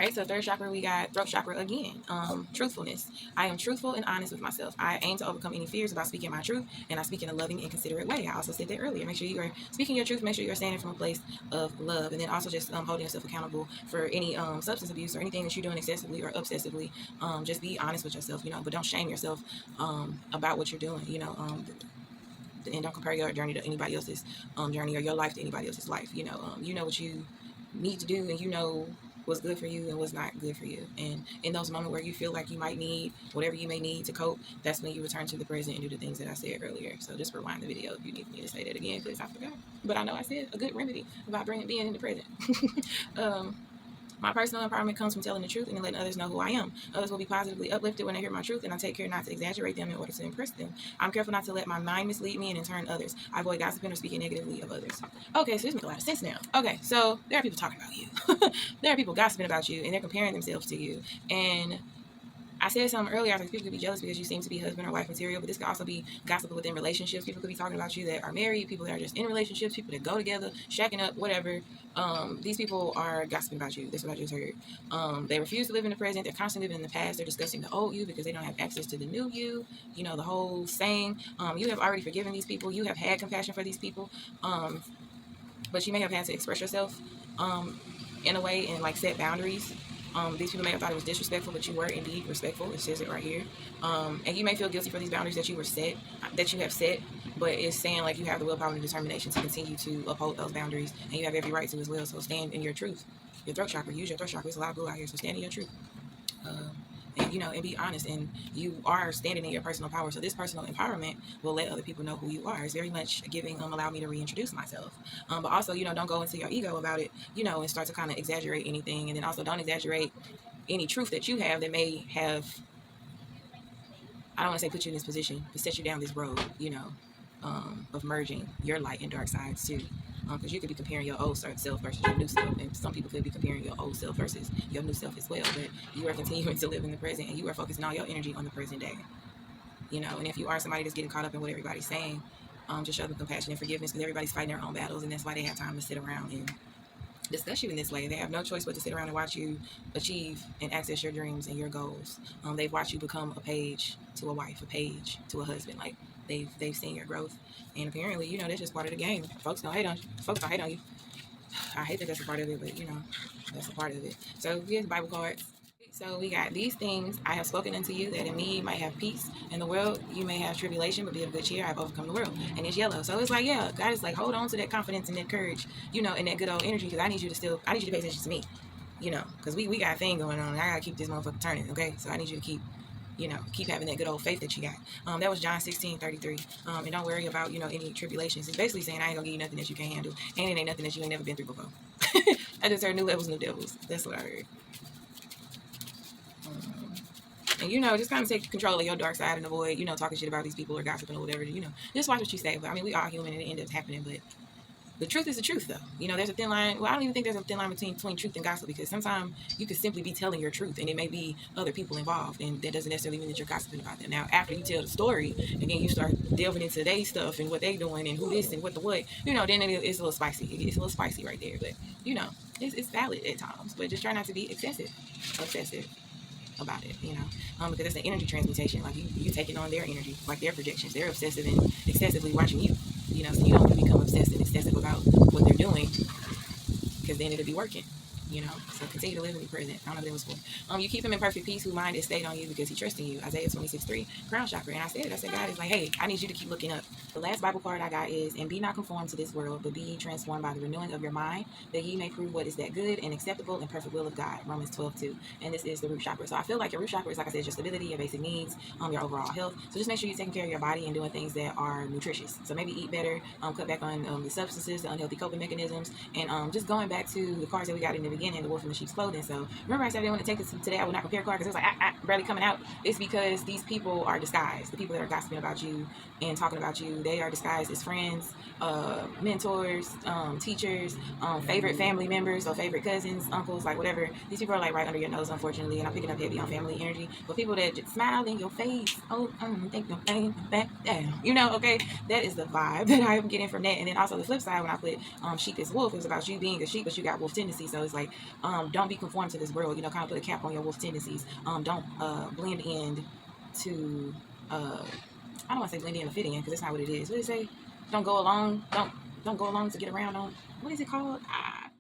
right, so third chakra, we got throat chakra again. Truthfulness. I am truthful and honest with myself. I aim to overcome any fears about speaking my truth, and I speak in a loving and considerate way. I also said that earlier. Make sure you are speaking your truth. Make sure you're standing from a place of love, and then also just holding yourself accountable for any substance abuse or anything that you're doing excessively or obsessively. Just be honest with yourself, but don't shame yourself about what you're doing, and don't compare your journey to anybody else's journey or your life to anybody else's life. You know what you need to do, and you know what's good for you and what's not good for you. And in those moments where you feel like you might need whatever you may need to cope, that's when you return to the present and do the things that I said earlier. So just rewind the video if you need me to say that again, because I forgot. But I know I said a good remedy about being in the present. My personal empowerment comes from telling the truth and letting others know who I am. Others will be positively uplifted when they hear my truth, and I take care not to exaggerate them in order to impress them. I'm careful not to let my mind mislead me and in turn others. I avoid gossiping or speaking negatively of others. Okay, so this makes a lot of sense now. Okay, so there are people talking about you. There are people gossiping about you, and they're comparing themselves to you. And I said something earlier, I was like, people could be jealous because you seem to be husband or wife material, but this could also be gossip within relationships. People could be talking about you that are married, people that are just in relationships, people that go together, shacking up, whatever. These people are gossiping about you. That's what I just heard. They refuse to live in the present. They're constantly living in the past. They're discussing the old you because they don't have access to the new you. The whole saying, you have already forgiven these people. You have had compassion for these people. But you may have had to express yourself in a way and like set boundaries. These people may have thought it was disrespectful, but you were indeed respectful. It says it right here. And you may feel guilty for these boundaries that you have set, but it's saying like you have the willpower and determination to continue to uphold those boundaries, and you have every right to as well. So stand in your truth. Your throat chakra, use your throat chakra. There's a lot of blue out here, so stand in your truth. And be honest, and you are standing in your personal power. So this personal empowerment will let other people know who you are. It's very much giving, allow me to reintroduce myself. But also, don't go into your ego about it, and start to kind of exaggerate anything. And then also don't exaggerate any truth that you have that may have, I don't want to say put you in this position, but set you down this road, of merging your light and dark sides too. Because you could be comparing your old self versus your new self, and some people could be comparing your old self versus your new self as well. But you are continuing to live in the present, and you are focusing all your energy on the present day. And if you are somebody that's getting caught up in what everybody's saying, just show them compassion and forgiveness, because everybody's fighting their own battles, and that's why they have time to sit around and discuss you in this way. They have no choice but to sit around and watch you achieve and access your dreams and your goals. They've watched you become a page to a wife, a page to a husband. Like they've seen your growth, and apparently, that's just part of the game. Folks don't hate on you. I hate that that's a part of it, but that's a part of it. So here's Bible cards. So we got these things I have spoken unto you, that in me you might have peace. In the world you may have tribulation, but be of good cheer. I have overcome the world. And it's yellow. So it's like, yeah, God is like, hold on to that confidence and that courage, and that good old energy, because I need you to pay attention to me, because we got a thing going on, and I gotta keep this motherfucker turning, okay? So I need you to keep having that good old faith that you got. That was John 16:33. And don't worry about, any tribulations. It's basically saying I ain't gonna give you nothing that you can't handle, and it ain't nothing that you ain't never been through before. I just heard new levels, new devils. That's what I heard. And just kind of take control of your dark side and avoid, talking shit about these people or gossiping or whatever. Just watch what you say. But I mean, we are human, and it ends up happening. But the truth is the truth, though. There's a thin line. Well, I don't even think there's a thin line between truth and gossip, because sometimes you could simply be telling your truth, and it may be other people involved, and that doesn't necessarily mean that you're gossiping about them. Now, after you tell the story, and then you start delving into their stuff and what they doing and who this and what the what, then it's a little spicy. It's a little spicy right there. But it's valid at times. But just try not to be obsessive about it, because it's an energy transmutation. Like you taking on their energy, like their projections. They're obsessive and excessively watching you, so you don't want to become obsessed and excessive about what they're doing, because then it'll be working. So continue to live in the present. I don't know what it was for. You keep him in perfect peace, whose mind is stayed on you because he trusts in you. Isaiah 26:3, crown chakra. And I said, God is like, hey, I need you to keep looking up. The last Bible card I got is, and be not conformed to this world, but be ye transformed by the renewing of your mind, that ye may prove what is that good and acceptable and perfect will of God. Romans 12:2. And this is the root chakra. So I feel like your root chakra is, like I said, your stability, your basic needs, your overall health. So just make sure you're taking care of your body and doing things that are nutritious. So maybe eat better, cut back on the substances, the unhealthy coping mechanisms, and just going back to the cards that we got in the beginning, the wolf in the sheep's clothing. So remember I said I didn't want to take this today, I would not prepare card, because it was like barely coming out. It's because these people are disguised. The people that are gossiping about you and talking about you, they are disguised as friends, mentors, teachers, favorite family members or favorite cousins, uncles, like whatever. These people are like right under your nose, unfortunately, and I'm picking up heavy on family energy. But people that just smile in your face, think your thing back down, okay, that is the vibe that I am getting from that. And then also the flip side, when I put sheep as wolf, it was about you being a sheep, but you got wolf tendency. So it's like Like, don't be conformed to this world. You know, kind of put a cap on your wolf tendencies. Don't blend in to I don't want to say blend in or fit in, because that's not what it is. What did it say? Don't go along. Don't go along to get around. Don't, what is it called?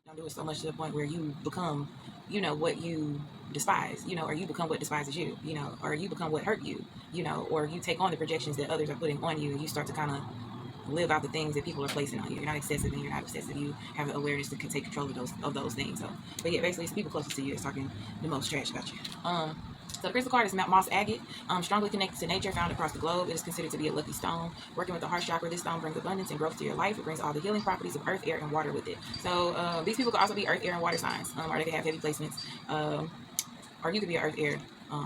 Don't do it so much to the point where you become, you know, what you despise, you know, or you become what despises you, you know, or you become what hurt you, you know, or you take on the projections that others are putting on you, and you start to kind of live out the things that people are placing on you. You're not excessive and you're not obsessive. You have the awareness to take control of those things. So, but yeah, basically, it's the people closest to you that's talking the most trash about you. So the crystal card is moss agate, strongly connected to nature, found across the globe. It is considered to be a lucky stone. Working with the heart chakra, this stone brings abundance and growth to your life. It brings all the healing properties of earth, air, and water with it. So these people could also be earth, air, and water signs, or they could have heavy placements. Or you could be an earth, air,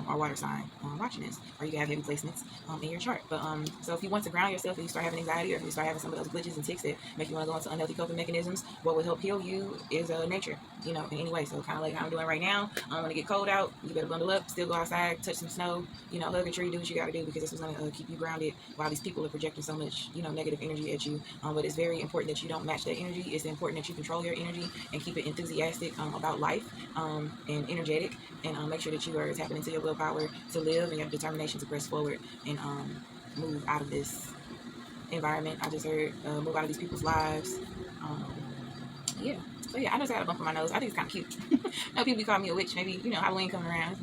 or water sign watching this, or you can have heavy placements in your chart. But so if you want to ground yourself and you start having anxiety, or if you start having some of those glitches and tics that make you want to go into unhealthy coping mechanisms, what will help heal you is nature, you know, in any way. So kind of like how I'm doing right now. When it get cold out, you better bundle up, still go outside, touch some snow, you know, hug a tree, do what you got to do, because this is going to keep you grounded while these people are projecting so much, you know, negative energy at you. But it's very important that you don't match that energy. It's important that you control your energy and keep it enthusiastic about life and energetic, and make sure that you are tapping into your willpower to live and your determination to press forward and move out of this environment. I just heard move out of these people's lives. Yeah. So yeah, I just got a bump on my nose. I think it's kind of cute. You know, people be calling me a witch. Maybe, you know, Halloween coming around.